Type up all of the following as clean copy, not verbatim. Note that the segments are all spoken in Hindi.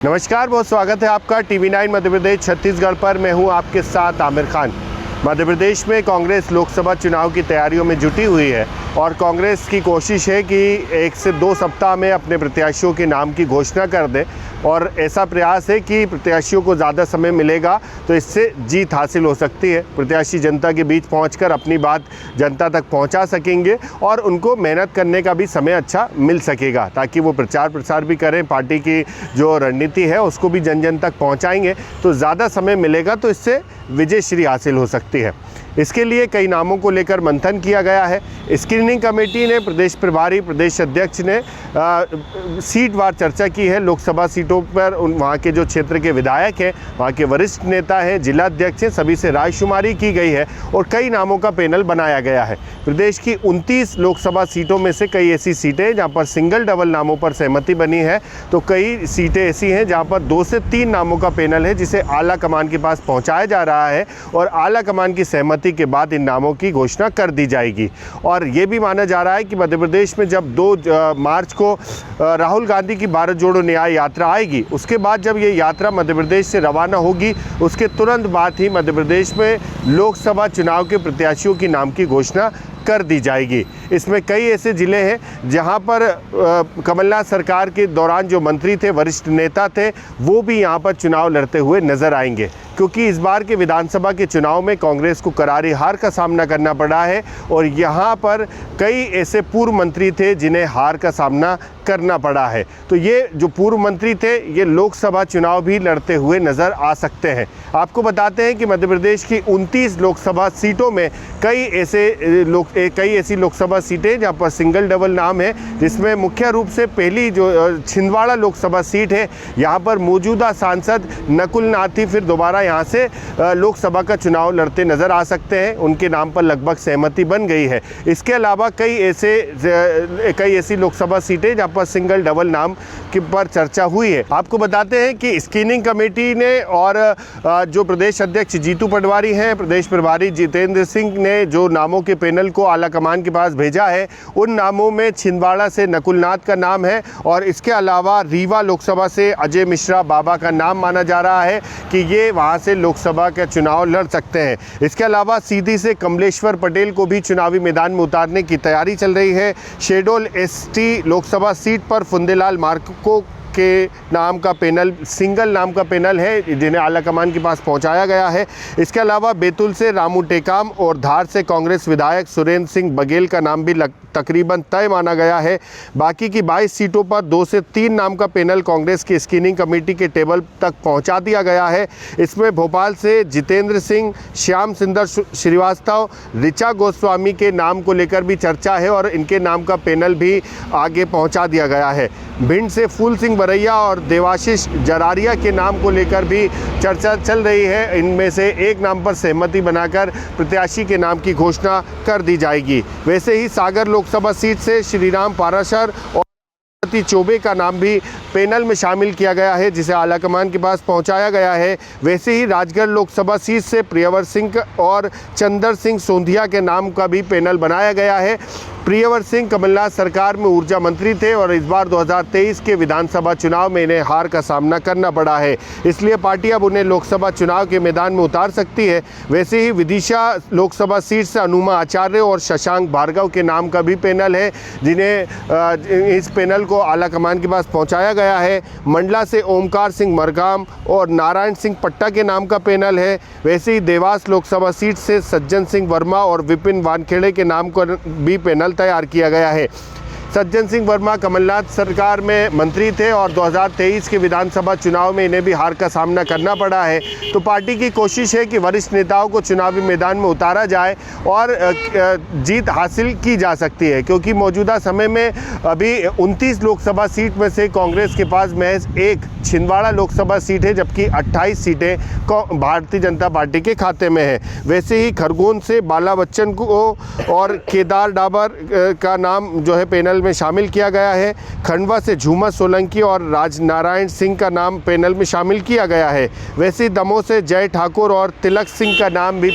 नमस्कार, बहुत स्वागत है आपका TV9 मध्य प्रदेश छत्तीसगढ़ पर। मैं हूं आपके साथ आमिर खान। मध्य प्रदेश में कांग्रेस लोकसभा चुनाव की तैयारियों में जुटी हुई है और कांग्रेस की कोशिश है कि 1 से 2 सप्ताह में अपने प्रत्याशियों के नाम की घोषणा कर दे और ऐसा प्रयास है कि प्रत्याशियों को ज़्यादा समय मिलेगा तो इससे जीत हासिल हो सकती है। प्रत्याशी जनता के बीच पहुंचकर अपनी बात जनता तक पहुंचा सकेंगे और उनको मेहनत करने का भी समय अच्छा मिल सकेगा ताकि वो प्रचार प्रसार भी करें, पार्टी की जो रणनीति है उसको भी जन जन तक पहुंचाएंगे तो ज़्यादा समय मिलेगा, तो इससे विजय श्री हासिल हो सकती है। इसके लिए कई नामों को लेकर मंथन किया गया है। स्क्रीनिंग कमेटी ने प्रदेश प्रभारी, प्रदेश अध्यक्ष ने सीटवार चर्चा की है। लोकसभा सीटों पर वहाँ के जो क्षेत्र के विधायक हैं, वहाँ के वरिष्ठ नेता हैं, जिला अध्यक्ष हैं, सभी से रायशुमारी की गई है और कई नामों का पैनल बनाया गया है। प्रदेश की 29 लोकसभा सीटों में से कई ऐसी सीटें हैं जहाँ पर सिंगल डबल नामों पर सहमति बनी है, तो कई सीटें ऐसी हैं जहाँ पर 2 से 3 नामों का पैनल है जिसे आला कमान के पास पहुँचाया जा रहा है और आला कमान की सहमति के बाद इन नामों की घोषणा कर दी जाएगी। और ये भी माना जा रहा है कि मध्य प्रदेश में जब 2 मार्च को राहुल गांधी की भारत जोड़ो न्याय यात्रा आएगी, उसके बाद जब ये यात्रा मध्य प्रदेश से रवाना होगी उसके तुरंत बाद ही मध्य प्रदेश में लोकसभा चुनाव के प्रत्याशियों की नाम की घोषणा कर दी जाएगी। इसमें कई ऐसे ज़िले हैं जहां पर कमलनाथ सरकार के दौरान जो मंत्री थे, वरिष्ठ नेता थे, वो भी यहां पर चुनाव लड़ते हुए नजर आएंगे, क्योंकि इस बार के विधानसभा के चुनाव में कांग्रेस को करारी हार का सामना करना पड़ा है और यहां पर कई ऐसे पूर्व मंत्री थे जिन्हें हार का सामना करना पड़ा है। तो ये जो पूर्व मंत्री थे ये लोकसभा चुनाव भी लड़ते हुए नज़र आ सकते हैं। आपको बताते हैं कि मध्य प्रदेश की 29 लोकसभा सीटों में कई ऐसी लोकसभा सीटें जहां पर सिंगल डबल नाम है, जिसमें मुख्य रूप से पहली जो छिंदवाड़ा लोकसभा सीट है, यहां पर मौजूदा सांसद नकुल नाथ ही फिर दोबारा यहां से लोकसभा का चुनाव लड़ते नज़र आ सकते हैं। उनके नाम पर लगभग सहमति बन गई है। इसके अलावा कई ऐसी लोकसभा सीटें जहां पर सिंगल डबल नाम के पर चर्चा हुई है। आपको बताते हैं कि स्क्रीनिंग कमेटी ने और जो प्रदेश अध्यक्ष जीतू पटवारी हैं, प्रदेश प्रभारी जितेंद्र सिंह ने जो नामों के पैनल को आला कमान के पास भेजा है, उन नामों में छिंदवाड़ा से नकुल नाथ का नाम है और इसके अलावा रीवा लोकसभा से अजय मिश्रा बाबा का नाम माना जा रहा है कि ये वहाँ से लोकसभा का चुनाव लड़ सकते हैं। इसके अलावा सीधी से कमलेश्वर पटेल को भी चुनावी मैदान में उतारने की तैयारी चल रही है। शेडोल ST लोकसभा सीट पर फुंदेलाल मार्को के नाम का पैनल, सिंगल नाम का पैनल है जिन्हें आला कमान के पास पहुंचाया गया है। इसके अलावा बैतूल से रामू टेकाम और धार से कांग्रेस विधायक सुरेंद्र सिंह बघेल का नाम भी तकरीबन तय माना गया है। बाकी की 22 सीटों पर 2 से 3 नाम का पैनल कांग्रेस की स्क्रीनिंग कमेटी के टेबल तक पहुंचा दिया गया है। इसमें भोपाल से जितेंद्र सिंह, श्याम सुंदर श्रीवास्तव, ऋचा गोस्वामी के नाम को लेकर भी चर्चा है और इनके नाम का पैनल भी आगे पहुंचा दिया गया है। भिंड से फूल सिंह बरैया और देवाशीष जरारिया के नाम को लेकर भी चर्चा चल रही है। इनमें से एक नाम पर सहमति बनाकर प्रत्याशी के नाम की घोषणा कर दी जाएगी। वैसे ही सागर लोकसभा सीट से श्रीराम पाराशर और चौबे का नाम भी पैनल में शामिल किया गया है, जिसे आला कमान के पास पहुंचाया गया है। वैसे ही राजगढ़ लोकसभा सीट से प्रियवर सिंह और चंदर सिंह सोंधिया के नाम का भी पैनल बनाया गया है। प्रियवर सिंह कमलनाथ सरकार में ऊर्जा मंत्री थे और इस बार 2023 के विधानसभा चुनाव में इन्हें हार का सामना करना पड़ा है, इसलिए पार्टी अब उन्हें लोकसभा चुनाव के मैदान में उतार सकती है। वैसे ही विदिशा लोकसभा सीट से अनुमा आचार्य और शशांक भार्गव के नाम का भी पैनल है, जिन्हें इस पैनल को आला कमान के पास पहुंचाया गया है। मंडला से ओमकार सिंह मरकाम और नारायण सिंह पट्टा के नाम का पैनल है। वैसे ही देवास लोकसभा सीट से सज्जन सिंह वर्मा और विपिन वानखेड़े के नाम का भी पैनल तैयार किया गया है। सज्जन सिंह वर्मा कमलनाथ सरकार में मंत्री थे और 2023 के विधानसभा चुनाव में इन्हें भी हार का सामना करना पड़ा है। तो पार्टी की कोशिश है कि वरिष्ठ नेताओं को चुनावी मैदान में उतारा जाए और जीत हासिल की जा सकती है, क्योंकि मौजूदा समय में अभी 29 लोकसभा सीट में से कांग्रेस के पास महज एक छिंदवाड़ा लोकसभा सीट है, जबकि 28 सीटें भारतीय जनता पार्टी के खाते में है। वैसे ही खरगोन से बाला बच्चन को और केदार डाबर का नाम जो है पैनल पैनल में शामिल किया गया है। खंडवा से झूमर सोलंकी और राजनारायण सिंह का नाम पैनल में शामिल किया गया है। वैसे दमोह से जय ठाकुर और तिलक सिंह का नाम भी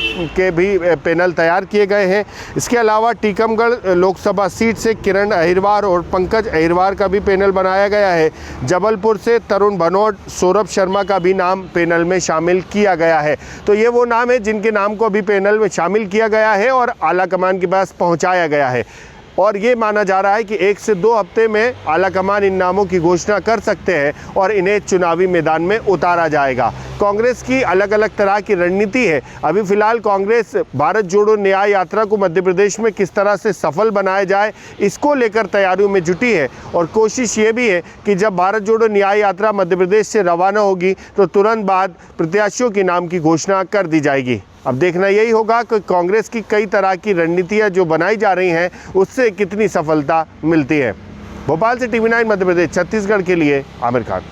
पैनल तैयार किए गए हैं। इसके अलावा टीकमगढ़ लोकसभा सीट से किरण अहिरवार और पंकज अहिरवार का भी पैनल बनाया गया है। जबलपुर से तरुण भनोट, सौरभ शर्मा का भी नाम पैनल में शामिल किया गया है। तो ये वो नाम है जिनके नाम को भी पैनल में शामिल किया गया है और आला कमान के पास पहुंचाया गया है। और ये माना जा रहा है कि 1 से 2 हफ्ते में आला कमान इन नामों की घोषणा कर सकते हैं और इन्हें चुनावी मैदान में उतारा जाएगा। कांग्रेस की अलग अलग तरह की रणनीति है। अभी फिलहाल कांग्रेस भारत जोड़ो न्याय यात्रा को मध्य प्रदेश में किस तरह से सफल बनाया जाए, इसको लेकर तैयारियों में जुटी है। और कोशिश ये भी है कि जब भारत जोड़ो न्याय यात्रा मध्य प्रदेश से रवाना होगी तो तुरंत बाद प्रत्याशियों के नाम की घोषणा कर दी जाएगी। अब देखना यही होगा कि कांग्रेस की कई तरह की रणनीतियां जो बनाई जा रही हैं उससे कितनी सफलता मिलती है। भोपाल से TV9 मध्य प्रदेश छत्तीसगढ़ के लिए आमिर खान।